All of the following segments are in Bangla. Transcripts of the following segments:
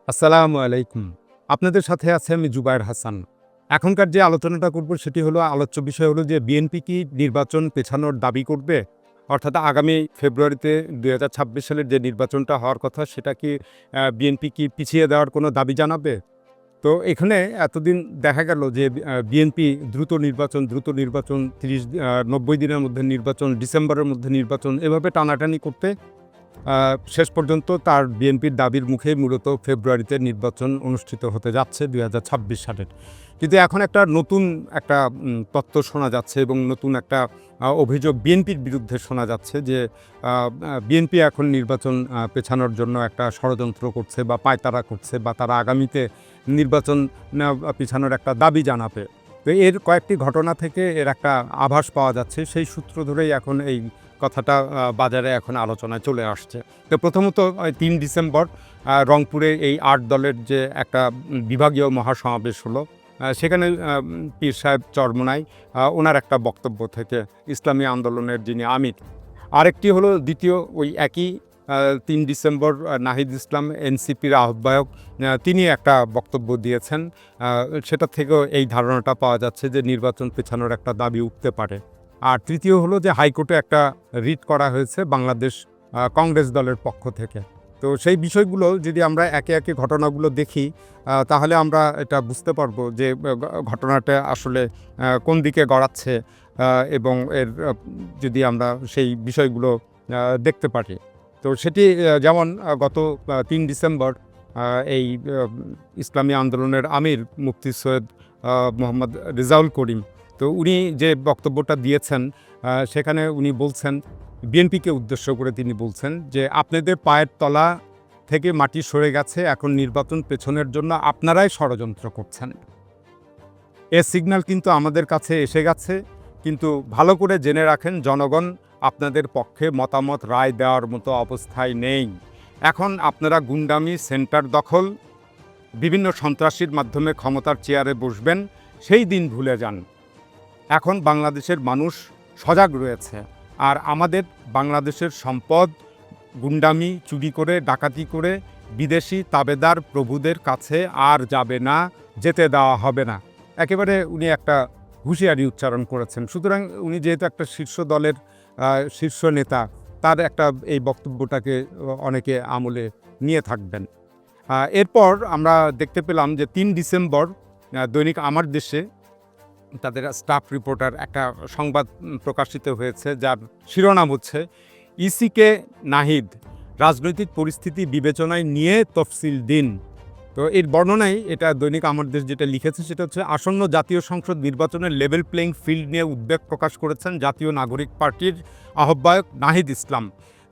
আসসালামু আলাইকুম। আপনাদের সাথে আছে আমি জুবায়ের হাসান। এখনকার যে আলোচনাটা করব সেটি হলো আলোচ্য বিষয় হলো যে বিএনপি কি নির্বাচন পেছানোর দাবি করবে? অর্থাৎ আগামী ফেব্রুয়ারিতে ২০২৬ সালের যে নির্বাচনটা হওয়ার কথা সেটা কি বিএনপি কি পিছিয়ে দেওয়ার কোনো দাবি জানাবে? তো এখানে এতদিন দেখা গেল যে বিএনপি দ্রুত নির্বাচন ৯০ দিনের মধ্যে নির্বাচন, ডিসেম্বরের মধ্যে নির্বাচন এভাবে টানাটানি করতে আ শেষ পর্যন্ত তার বিএনপির দাবির মুখেই মূলত ফেব্রুয়ারিতে নির্বাচন অনুষ্ঠিত হতে যাচ্ছে ২০২৬ সালের। কিন্তু এখন একটা নতুন একটা তথ্য শোনা যাচ্ছে এবং নতুন একটা অভিযোগ বিএনপির বিরুদ্ধে শোনা যাচ্ছে যে বিএনপি এখন নির্বাচন পেছানোর জন্য একটা ষড়যন্ত্র করছে বা পায়তারা করছে বা তারা আগামীতে নির্বাচন পেছানোর একটা দাবি জানাবে। তো এর কয়েকটি ঘটনা থেকে এর একটা আভাস পাওয়া যাচ্ছে। সেই সূত্র ধরেই এখন এই কথাটা বাজারে এখন আলোচনায় চলে আসছে। তো প্রথমত ৩ ডিসেম্বর রংপুরে এই ৮ দলের যে একটা বিভাগীয় মহাসমাবেশ হলো, সেখানে পীর সাহেব চরমোনাই ওনার একটা বক্তব্য থেকে ইসলামী আন্দোলনের যিনি আমির। আরেকটি হলো দ্বিতীয় ওই একই ৩ ডিসেম্বর নাহিদ ইসলাম এনসিপির আহ্বায়ক তিনি একটা বক্তব্য দিয়েছেন। সেটা থেকেও এই ধারণাটা পাওয়া যাচ্ছে যে নির্বাচন পেছানোর একটা দাবি উঠতে পারে। আর তৃতীয় হলো যে হাইকোর্টে একটা রিট করা হয়েছে বাংলাদেশ কংগ্রেস দলের পক্ষ থেকে। তো সেই বিষয়গুলো যদি আমরা একে একে ঘটনাগুলো দেখি তাহলে আমরা এটা বুঝতে পারবো যে ঘটনাটা আসলে কোন দিকে গড়াচ্ছে এবং এর যদি আমরা সেই বিষয়গুলো দেখতে পারি। তো সেটি যেমন গত ৩ ডিসেম্বর এই ইসলামী আন্দোলনের আমির মুফতি সৈয়দ মোহাম্মদ রেজাউল করিম, তো উনি যে বক্তব্যটা দিয়েছেন সেখানে উনি বলছেন, বিএনপিকে উদ্দেশ্য করে তিনি বলছেন যে আপনাদের পায়ের তলা থেকে মাটি সরে গেছে, এখন নির্বাচন পেছনের জন্য আপনারাই ষড়যন্ত্র করছেন। এর সিগন্যাল কিন্তু আমাদের কাছে এসে গেছে, কিন্তু ভালো করে জেনে রাখেন জনগণ আপনাদের পক্ষে মতামত রায় দেওয়ার মতো অবস্থায় নেই। এখন আপনারা গুন্ডামি, সেন্টার দখল, বিভিন্ন সন্ত্রাসীর মাধ্যমে ক্ষমতার চেয়ারে বসবেন, সেই দিন ভুলে যান। এখন বাংলাদেশের মানুষ সজাগ রয়েছে, আর আমাদের বাংলাদেশের সম্পদ গুন্ডামি, চুরি করে, ডাকাতি করে বিদেশি তাবেদার প্রভুদের কাছে আর যাবে না, যেতে দেওয়া হবে না। একেবারে উনি একটা হুঁশিয়ারি উচ্চারণ করেছেন। সুতরাং উনি যেহেতু একটা শীর্ষ দলের শীর্ষ নেতা, তার একটা এই বক্তব্যটাকে অনেকে আমলে নিয়ে থাকবেন। এরপর আমরা দেখতে পেলাম যে ৩ ডিসেম্বর দৈনিক আমার দেশে তাদের স্টাফ রিপোর্টার একটা সংবাদ প্রকাশিত হয়েছে, যার শিরোনাম হচ্ছে ইসিকে নাহিদ রাজনৈতিক পরিস্থিতি বিবেচনায় নিয়ে তফসিল দিন। তো এর বর্ণনায় এটা দৈনিক আমার দেশ যেটা লিখেছে সেটা হচ্ছে, আসন্ন জাতীয় সংসদ নির্বাচনের লেভেল প্লেইং ফিল্ড নিয়ে উদ্বেগ প্রকাশ করেছেন জাতীয় নাগরিক পার্টির আহ্বায়ক নাহিদ ইসলাম।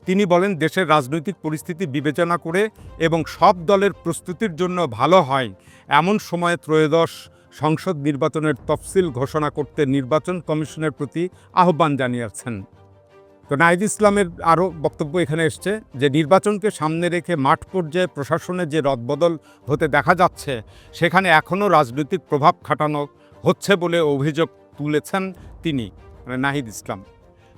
তিনি বলেন, দেশের রাজনৈতিক পরিস্থিতি বিবেচনা করে এবং সব দলের প্রস্তুতির জন্য ভালো হয় এমন সময়ে ত্রয়োদশ সংসদ নির্বাচনের তফসিল ঘোষণা করতে নির্বাচন কমিশনের প্রতি আহ্বান জানিয়েছেন। তো নাহিদ ইসলামের আরও বক্তব্য এখানে এসছে যে নির্বাচনকে সামনে রেখে মাঠ পর্যায়ে প্রশাসনের যে রদবদল হতে দেখা যাচ্ছে, সেখানে এখনও রাজনৈতিক প্রভাব খাটানো হচ্ছে বলে অভিযোগ তুলেছেন তিনি, মানে নাহিদ ইসলাম।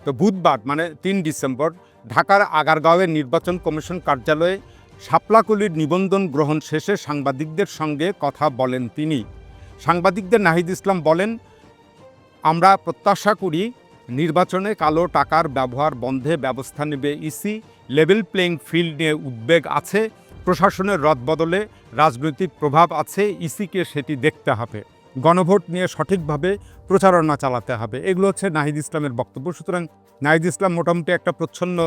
তো বুধবার মানে ৩ ডিসেম্বর ঢাকার আগারগাঁওয়ের নির্বাচন কমিশন কার্যালয়ে শাপলাকলির নিবন্ধন গ্রহণ শেষে সাংবাদিকদের সঙ্গে কথা বলেন তিনি। সাংবাদিকদের নাহিদ ইসলাম বলেন, আমরা প্রত্যাশা করি নির্বাচনে কালো টাকার ব্যবহার বন্ধে ব্যবস্থা নেবে ইসি। লেভেল প্লেইং ফিল্ড নিয়ে উদ্বেগ আছে, প্রশাসনের রদবদলে রাজনৈতিক প্রভাব আছে, ইসিকে সেটি দেখতে হবে, গণভোট নিয়ে সঠিকভাবে প্রচারণা চালাতে হবে। এগুলো হচ্ছে নাহিদ ইসলামের বক্তব্য। সুতরাং নাহিদ ইসলাম মোটামুটি একটা প্রচ্ছন্ন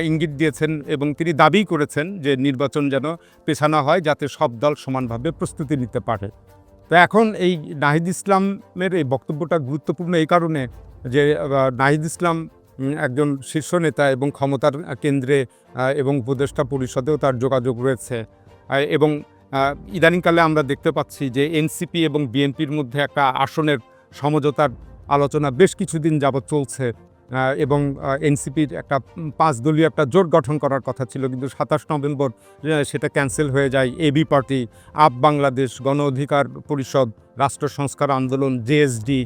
ইঙ্গিত দিয়েছেন এবং তিনি দাবি করেছেন যে নির্বাচন যেন পেছানো হয়, যাতে সব দল সমানভাবে প্রস্তুতি নিতে পারে। তো এখন এই নাহিদ ইসলামের এই বক্তব্যটা গুরুত্বপূর্ণ এই কারণে যে নাহিদ ইসলাম একজন শীর্ষ নেতা এবং ক্ষমতার কেন্দ্রে এবং উপদেষ্টা পরিষদেও তার যোগাযোগ রয়েছে। এবং ইদানিংকালে আমরা দেখতে পাচ্ছি যে এনসিপি এবং বিএনপির মধ্যে একটা আসনের সমঝোতার আলোচনা বেশ কিছুদিন যাবৎ চলছে এবং এনসিপির একটা ৫ দলীয় একটা জোট গঠন করার কথা ছিল, কিন্তু ২৭ নভেম্বর সেটা ক্যান্সেল হয়ে যায়। এবি পার্টি, আপ বাংলাদেশ, গণ অধিকার পরিষদ, রাষ্ট্র সংস্কার আন্দোলন, জেএসডি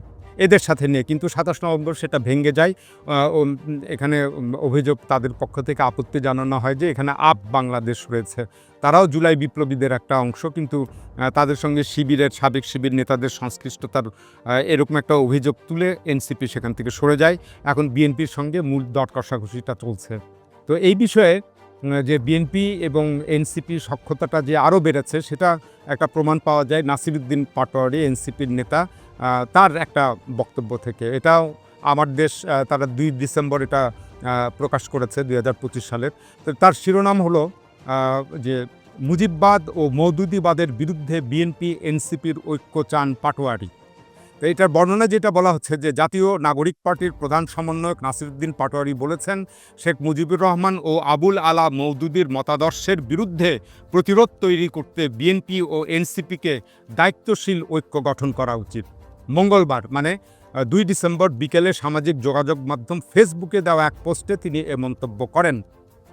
এদের সাথে নিয়ে, কিন্তু 27 নভেম্বর সেটা ভেঙে যায়। এখানে অভিযোগ তাদের পক্ষ থেকে আপত্তি জানানো হয় যে এখানে আপ বাংলাদেশ রয়েছে, তারাও জুলাই বিপ্লবীদের একটা অংশ, কিন্তু তাদের সঙ্গে শিবিরের সাবেক শিবির নেতাদের সংশ্লিষ্টতার এরকম একটা অভিযোগ তুলে এনসিপি সেখান থেকে সরে যায়। এখন বিএনপির সঙ্গে মূল দর কষাকষিটা চলছে। তো এই বিষয়ে যে বিএনপি এবং এনসিপি সখ্যতাটা যে আরও বেড়েছে সেটা একটা প্রমাণ পাওয়া যায় নাসিরুদ্দিন পাটোয়ারি, এনসিপির নেতা, তার একটা বক্তব্য থেকে। এটাও আমার দেশ, তারা 2 ডিসেম্বর এটা প্রকাশ করেছে 2025 সালের। তো তার শিরোনাম হলো যে মুজিববাদ ও মওদুদিবাদের বিরুদ্ধে বিএনপি এনসিপির ঐক্য চান পাটোয়ারি। তো এটার বর্ণনা যেটা বলা হচ্ছে যে জাতীয় নাগরিক পার্টির প্রধান সমন্বয়ক নাসিরুদ্দিন পাটোয়ারি বলেছেন, শেখ মুজিবুর রহমান ও আবুল আলা মওদুদির মতাদর্শের বিরুদ্ধে প্রতিরোধ তৈরি করতে বিএনপি ও এনসিপিকে দায়িত্বশীল ঐক্য গঠন করা উচিত। মঙ্গলবার মানে 2 ডিসেম্বর বিকেলে সামাজিক যোগাযোগ মাধ্যম ফেসবুকে দেওয়া এক পোস্টে তিনি এ মন্তব্য করেন।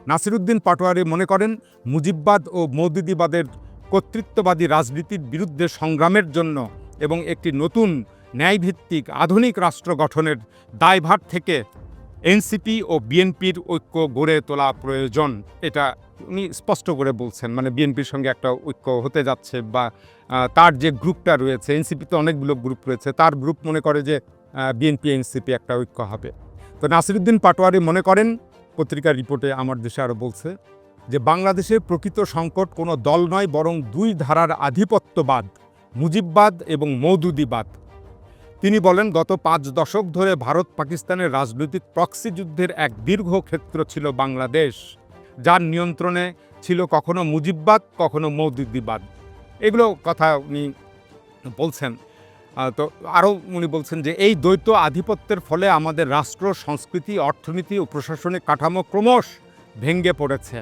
নাসিরুদ্দিন পাটোয়ারি মনে করেন, মুজিববাদ ও মওদুদিবাদের কর্তৃত্ববাদী রাজনীতির বিরুদ্ধে সংগ্রামের জন্য এবং একটি নতুন ন্যায়ভিত্তিক আধুনিক রাষ্ট্র গঠনের দায়ভার থেকে এনসিপি ও বিএনপির ঐক্য গড়ে তোলা প্রয়োজন। এটা উনি স্পষ্ট করে বলছেন, মানে বিএনপির সঙ্গে একটা ঐক্য হতে যাচ্ছে, বা তার যে গ্রুপটা রয়েছে, এনসিপিতে অনেকগুলো গ্রুপ রয়েছে, তার গ্রুপ মনে করে যে বিএনপি এনসিপি একটা ঐক্য হবে। তো নাসিরুদ্দিন পাটোয়ারি মনে করেন, পত্রিকার রিপোর্টে আমার দেশে আরও বলছে যে বাংলাদেশের প্রকৃত সংকট কোনো দল নয়, বরং 2 ধারার আধিপত্যবাদ, মুজিববাদ এবং মওদুদিবাদ। তিনি বলেন, গত 5 দশক ধরে ভারত পাকিস্তানের রাজনৈতিক প্রক্সি যুদ্ধের এক দীর্ঘ ক্ষেত্র ছিল বাংলাদেশ, যার নিয়ন্ত্রণে ছিল কখনো মুজিববাদ, কখনো মওদুদিবাদ। এগুলো কথা উনি বলছেন। তো আরও উনি বলছেন যে এই দ্বৈত আধিপত্যের ফলে আমাদের রাষ্ট্র, সংস্কৃতি, অর্থনীতি ও প্রশাসনিক কাঠামো ক্রমশ ভেঙে পড়েছে।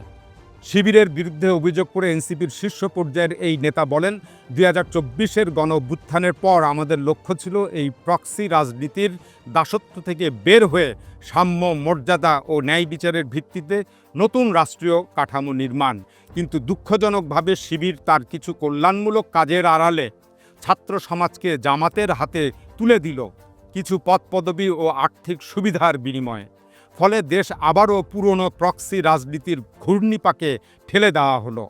শিবিরের বিরুদ্ধে অভিযোগ করে এনসিপির শীর্ষ পর্যায়ের এই নেতা বলেন, 2024-এর গণঅভ্যুত্থানের পর আমাদের লক্ষ্য ছিল এই প্রক্সি রাজনীতির দাসত্ব থেকে বের হয়ে সাম্য, মর্যাদা ও ন্যায় বিচারের ভিত্তিতে নতুন রাষ্ট্রীয় কাঠামো নির্মাণ। কিন্তু দুঃখজনকভাবে শিবির তার কিছু কল্যাণমূলক কাজের আড়ালে ছাত্র সমাজকে জামাতের হাতে তুলে দিল কিছু পদপদবি ও আর্থিক সুবিধার বিনিময়ে। ফলে দেশ আবারও পুরনো প্রক্সি রাজনীতির ঘূর্ণিপাকে ঠেলে দেওয়া হলো।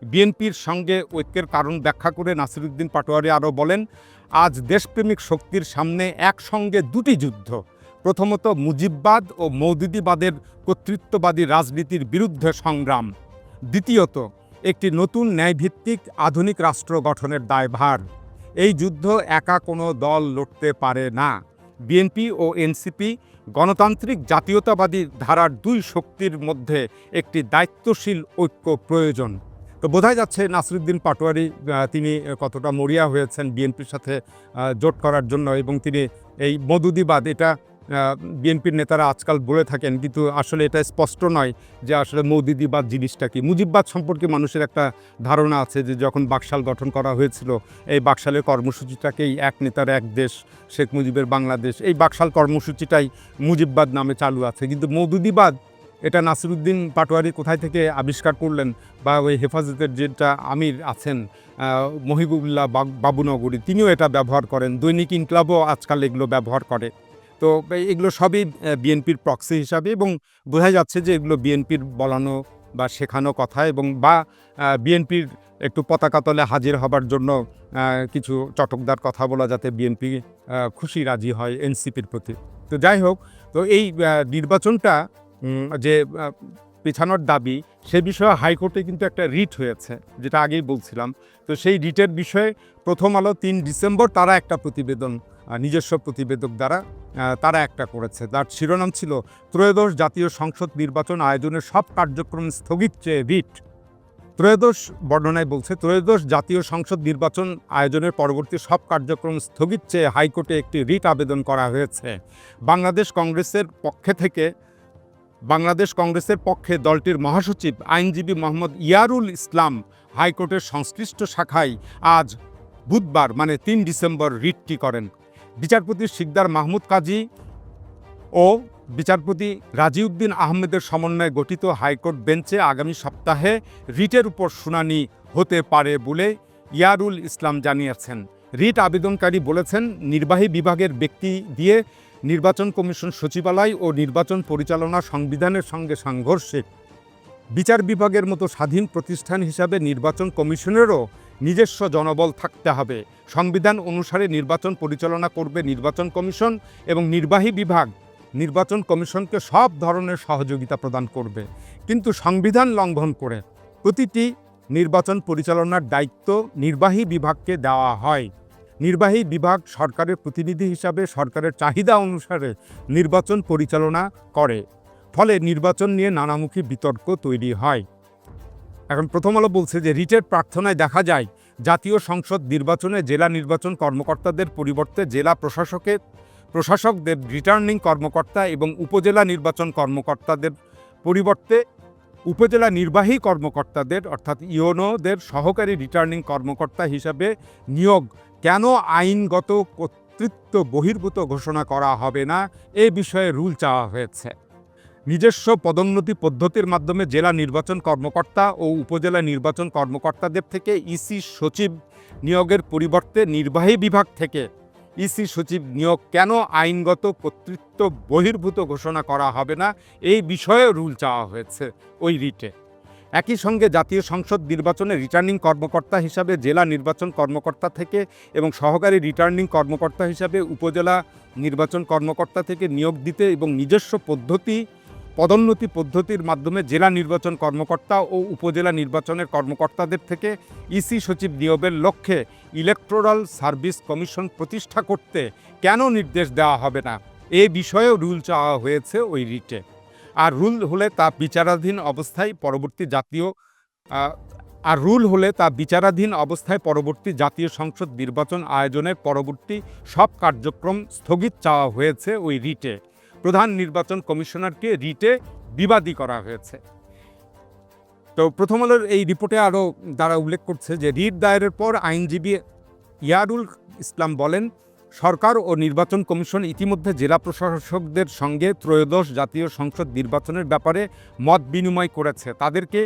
বিএনপির সঙ্গে ঐক্যের কারণ ব্যাখ্যা করে নাসিরুদ্দিন পাটোয়ারি আরও বলেন, আজ দেশপ্রেমিক শক্তির সামনে একসঙ্গে 2টি যুদ্ধ। প্রথমত মুজিববাদ ও মওদুদিবাদের কর্তৃত্ববাদী রাজনীতির বিরুদ্ধে সংগ্রাম। দ্বিতীয়ত একটি নতুন ন্যায়ভিত্তিক আধুনিক রাষ্ট্র গঠনের দায়ভার। এই যুদ্ধ একা কোনো দল লড়তে পারে না। বিএনপি ও এনসিপি গণতান্ত্রিক জাতীয়তাবাদী ধারার 2 শক্তির মধ্যে একটি দায়িত্বশীল ঐক্য প্রয়োজন। তো বোঝাই যাচ্ছে নাসিরুদ্দিন পাটোয়ারি তিনি কতটা মরিয়া হয়েছেন বিএনপির সাথে জোট করার জন্য, এবং তিনি এই মওদুদিবাদ, এটা বিএনপির নেতারা আজকাল বলে থাকেন, কিন্তু আসলে এটা স্পষ্ট নয় যে আসলে মওদুদিবাদ জিনিসটা কি। মুজিববাদ সম্পর্কে মানুষের একটা ধারণা আছে যে যখন বাকশাল গঠন করা হয়েছিল, এই বাকশালের কর্মসূচিটাকেই এক নেতার এক দেশ, শেখ মুজিবের বাংলাদেশ, এই বাকশাল কর্মসূচিটাই মুজিববাদ নামে চালু আছে। কিন্তু মওদুদিবাদ এটা নাসিরুদ্দিন পাটোয়ারি কোথায় থেকে আবিষ্কার করলেন, বা ওই হেফাজতের যেটা আমির আছেন মহিবুবুল্লাহ বাবুনগরী, তিনিও এটা ব্যবহার করেন। দৈনিক ইনকলাবও আজকাল এগুলো ব্যবহার করে। তো এগুলো সবই বিএনপির প্রক্সি হিসাবে, এবং বোঝা যাচ্ছে যে এগুলো বিএনপির বলানো বা শেখানো কথা, এবং বা বিএনপির একটু পতাকা তলে হাজির হবার জন্য কিছু চটকদার কথা বলা, যাতে বিএনপি খুশি রাজি হয় এনসিপির প্রতি। তো যাই হোক, তো এই নির্বাচনটা যে পেছানোর দাবি, সে বিষয়ে হাইকোর্টে কিন্তু একটা রিট হয়েছে, যেটা আগেই বলছিলাম। তো সেই রিটের বিষয়ে প্রথম আলো 3 ডিসেম্বর তারা একটা প্রতিবেদন, নিজস্ব প্রতিবেদক দ্বারা তারা একটা করেছে। তার শিরোনাম ছিল, ত্রয়োদশ জাতীয় সংসদ নির্বাচন আয়োজনের সব কার্যক্রম স্থগিত চেয়ে রিট। ত্রয়োদশ বর্ণনায় বলছে, ত্রয়োদশ জাতীয় সংসদ নির্বাচন আয়োজনের পরবর্তী সব কার্যক্রম স্থগিত চেয়ে হাইকোর্টে একটি রিট আবেদন করা হয়েছে। বাংলাদেশ কংগ্রেসের পক্ষে দলটির মহাসচিব আইনজীবী মোহাম্মদ ইয়ারুল ইসলাম হাইকোর্টের সংশ্লিষ্ট শাখায় আজ বুধবার মানে 3 ডিসেম্বর রিটটি করেন। বিচারপতি সিকদার মাহমুদ কাজী ও বিচারপতি রাজিউদ্দিন আহমেদের সমন্বয়ে গঠিত হাইকোর্ট বেঞ্চে আগামী সপ্তাহে রিটের উপর শুনানি হতে পারে বলে ইয়ারুল ইসলাম জানিয়েছেন। রিট আবেদনকারী বলেছেন, নির্বাহী বিভাগের ব্যক্তি দিয়ে নির্বাচন কমিশন সচিবালয় ও নির্বাচন পরিচালনা সংবিধানের সঙ্গে সংঘর্ষে বিচার বিভাগের মতো স্বাধীন প্রতিষ্ঠান হিসাবে নির্বাচন কমিশনেরও নিজস্ব জনবল থাকতে হবে। সংবিধান অনুসারে নির্বাচন পরিচালনা করবে নির্বাচন কমিশন এবং নির্বাহী বিভাগ নির্বাচন কমিশনকে সব ধরনের সহযোগিতা প্রদান করবে। কিন্তু সংবিধান লঙ্ঘন করে প্রতিটি নির্বাচন পরিচালনার দায়িত্ব নির্বাহী বিভাগকে দেওয়া হয়। নির্বাহী বিভাগ সরকারের প্রতিনিধি হিসাবে সরকারের চাহিদা অনুসারে নির্বাচন পরিচালনা করে, ফলে নির্বাচন নিয়ে নানামুখী বিতর্ক তৈরি হয়। এখন প্রথম আলো বলছে যে রিটের প্রার্থনায় দেখা যায় জাতীয় সংসদ নির্বাচনে জেলা নির্বাচন কর্মকর্তাদের পরিবর্তে জেলা প্রশাসকদের রিটার্নিং কর্মকর্তা এবং উপজেলা নির্বাচন কর্মকর্তাদের পরিবর্তে উপজেলা নির্বাহী কর্মকর্তাদের অর্থাৎ ইওনোদের সহকারী রিটার্নিং কর্মকর্তা হিসাবে নিয়োগ কেন আইনগত কর্তৃত্ব বহির্ভূত ঘোষণা করা হবে না, এ বিষয়ে রুল চাওয়া হয়েছে। নিজস্ব পদোন্নতি পদ্ধতির মাধ্যমে জেলা নির্বাচন কর্মকর্তা ও উপজেলা নির্বাচন কর্মকর্তাদের থেকে ইসি সচিব নিয়োগের পরিবর্তে নির্বাহী বিভাগ থেকে ইসি সচিব নিয়োগ কেন আইনগত কর্তৃত্ব বহির্ভূত ঘোষণা করা হবে না, এই বিষয়ে রুল চাওয়া হয়েছে ওই রিটে। একই সঙ্গে জাতীয় সংসদ নির্বাচনে রিটার্নিং কর্মকর্তা হিসাবে জেলা নির্বাচন কর্মকর্তা থেকে এবং সহকারী রিটার্নিং কর্মকর্তা হিসাবে উপজেলা নির্বাচন কর্মকর্তা থেকে নিয়োগ দিতে এবং নিজস্ব পদোন্নতি পদ্ধতির মাধ্যমে জেলা নির্বাচন কর্মকর্তা ও উপজেলা নির্বাচনের কর্মকর্তাদের থেকে ইসি সচিব নিয়োগের লক্ষ্যে ইলেকটোরাল সার্ভিস কমিশন প্রতিষ্ঠা করতে কেন নির্দেশ দেওয়া হবে না, এ বিষয়েও রুল চাওয়া হয়েছে ওই রিটে। আর রুল হলে তা বিচারাধীন অবস্থায় পরবর্তী জাতীয় সংসদ নির্বাচন আয়োজনের পরবর্তী সব কার্যক্রম স্থগিত চাওয়া হয়েছে ওই রিটে। প্রধান নির্বাচন কমিশনারকে রিটে বিবাদী করা হয়েছে। তো প্রথম আলোর এই রিপোর্টে আরও তারা উল্লেখ করছে যে রিট দায়েরের পর আইনজীবী ইয়ারুল ইসলাম বলেন, সরকার ও নির্বাচন কমিশন ইতিমধ্যে জেলা প্রশাসকদের সঙ্গে ত্রয়োদশ জাতীয় সংসদ নির্বাচনের ব্যাপারে মত বিনিময় করেছে। তাদেরকে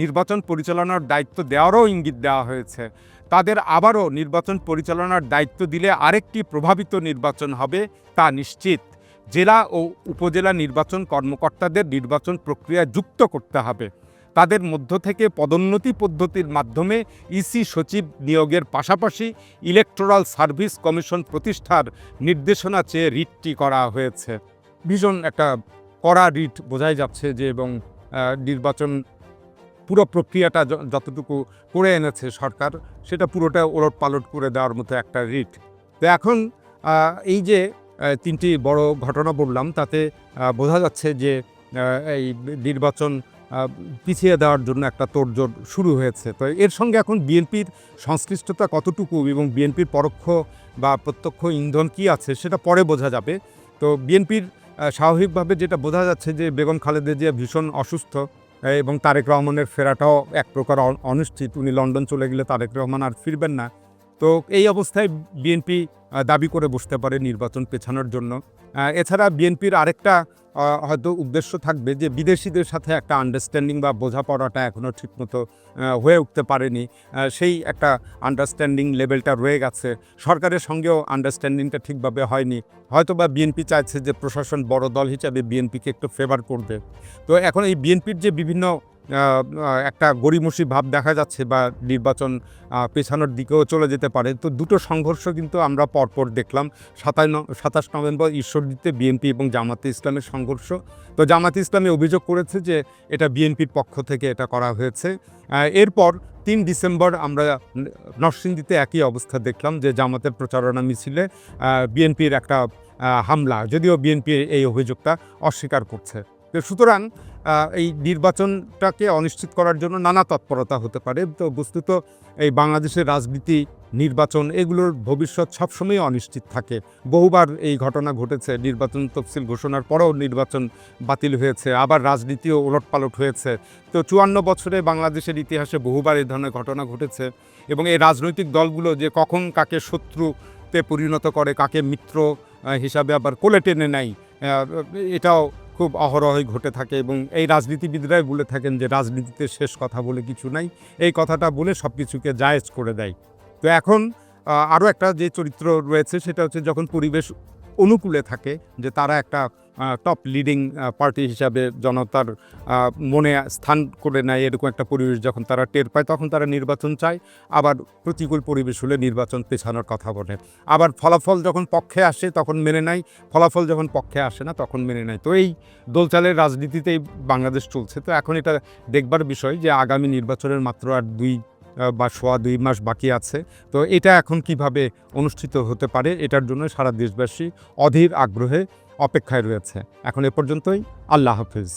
নির্বাচন পরিচালনার দায়িত্ব দেওয়ারও ইঙ্গিত দেওয়া হয়েছে। তাদের আবারও নির্বাচন পরিচালনার দায়িত্ব দিলে আরেকটি প্রভাবিত নির্বাচন হবে তা নিশ্চিত। জেলা ও উপজেলা নির্বাচন কর্মকর্তাদের নির্বাচন প্রক্রিয়ায় যুক্ত করতে হবে। তাদের মধ্য থেকে পদোন্নতি পদ্ধতির মাধ্যমে ইসি সচিব নিয়োগের পাশাপাশি ইলেকটোরাল সার্ভিস কমিশন প্রতিষ্ঠার নির্দেশনা চেয়ে রিটটি করা হয়েছে। ভীষণ একটা কড়া রিট বোঝাই যাচ্ছে যে, এবং নির্বাচন পুরো প্রক্রিয়াটা যতটুকু করে এনেছে সরকার, সেটা পুরোটা ওলটপালট করে দেওয়ার মতো একটা রিট। তো এখন এই যে তিনটি বড় ঘটনা বললাম, তাতে বোঝা যাচ্ছে যে এই নির্বাচন পিছিয়ে দেওয়ার জন্য একটা তোড়জোড় শুরু হয়েছে। তো এর সঙ্গে এখন বিএনপির সংশ্লিষ্টতা কতটুকু এবং বিএনপির পরোক্ষ বা প্রত্যক্ষ ইন্ধন কী আছে সেটা পরে বোঝা যাবে। তো বিএনপির স্বাভাবিকভাবে যেটা বোঝা যাচ্ছে যে বেগম খালেদা জিয়া ভীষণ অসুস্থ এবং তারেক রহমানের ফেরাটাও এক প্রকার অনিশ্চিত। উনি লন্ডন চলে গেলে তারেক রহমান আর ফিরবেন না। তো এই অবস্থায় বিএনপি দাবি করে বসতে পারে নির্বাচন পেছানোর জন্য। এছাড়া বিএনপির আরেকটা হয়তো উদ্দেশ্য থাকবে যে বিদেশিদের সাথে একটা আন্ডারস্ট্যান্ডিং বা বোঝাপড়াটা এখনও ঠিকমতো হয়ে উঠতে পারেনি, সেই একটা আন্ডারস্ট্যান্ডিং লেভেলটা রয়ে গেছে। সরকারের সঙ্গেও আন্ডারস্ট্যান্ডিংটা ঠিকভাবে হয়নি। হয়তো বা বিএনপি চাইছে যে প্রশাসন বড় দল হিসাবে বিএনপিকে একটু ফেভার করবে। তো এখন এই বিএনপির যে বিভিন্ন একটা গড়িমসি ভাব দেখা যাচ্ছে বা নির্বাচন পেছানোর দিকেও চলে যেতে পারে, তো দুটো সংঘর্ষ কিন্তু আমরা পরপর দেখলাম। 27 নভেম্বর ঈশ্বরদীতে বিএনপি এবং জামাতে ইসলামের সংঘর্ষ। তো জামাতে ইসলামী অভিযোগ করেছে যে এটা বিএনপির পক্ষ থেকে এটা করা হয়েছে। এরপর 3 ডিসেম্বর আমরা নরসিংদীতে একই অবস্থা দেখলাম যে জামাতের প্রচারণা মিছিলে বিএনপির একটা হামলা, যদিও বিএনপি এই অভিযোগটা অস্বীকার করছে। তো সুতরাং এই নির্বাচনটাকে অনিশ্চিত করার জন্য নানা তৎপরতা হতে পারে। তো বস্তুত এই বাংলাদেশের রাজনীতি, নির্বাচন, এগুলোর ভবিষ্যৎ সবসময় অনিশ্চিত থাকে। বহুবার এই ঘটনা ঘটেছে, নির্বাচন তফসিল ঘোষণার পরেও নির্বাচন বাতিল হয়েছে, আবার রাজনীতিও ওলটপালট হয়েছে। তো 54 বছরে বাংলাদেশের ইতিহাসে বহুবার এই ধরনের ঘটনা ঘটেছে। এবং এই রাজনৈতিক দলগুলো যে কখন কাকে শত্রুতে পরিণত করে, কাকে মিত্র হিসাবে আবার কোলে টেনে নেয়, এটাও খুব অহরহই ঘটে থাকে। এবং এই রাজনীতিবিদরাই বলে থাকেন যে রাজনীতিতে শেষ কথা বলে কিছু নাই, এই কথাটা বলে সব কিছুকে জায়েজ করে দেয়। তো এখন আরও একটা যে চরিত্র রয়েছে সেটা হচ্ছে যখন পরিবেশ অনুকূলে থাকে, যে তারা একটা টপ লিডিং পার্টি হিসাবে জনতার মনে স্থান করে নেয়, এরকম একটা পরিবেশ যখন তারা টের পায় তখন তারা নির্বাচন চায়। আবার প্রতিকূল পরিবেশ হলে নির্বাচন পেছানোর কথা বলে। আবার ফলাফল যখন পক্ষে আসে তখন মেনে নেয়, ফলাফল যখন পক্ষে আসে না তখন মেনে নেয়। তো এই দোলচালের রাজনীতিতেই বাংলাদেশ চলছে। তো এখন এটা দেখবার বিষয় যে আগামী নির্বাচনের মাত্র আর ২ বা সোয়া ২ মাস বাকি আছে। তো এটা এখন কিভাবে অনুষ্ঠিত হতে পারে এটার জন্য সারা দেশবাসী অধীর আগ্রহে অপেক্ষায় রয়েছে। এখন এ পর্যন্তই। আল্লাহ হাফেজ।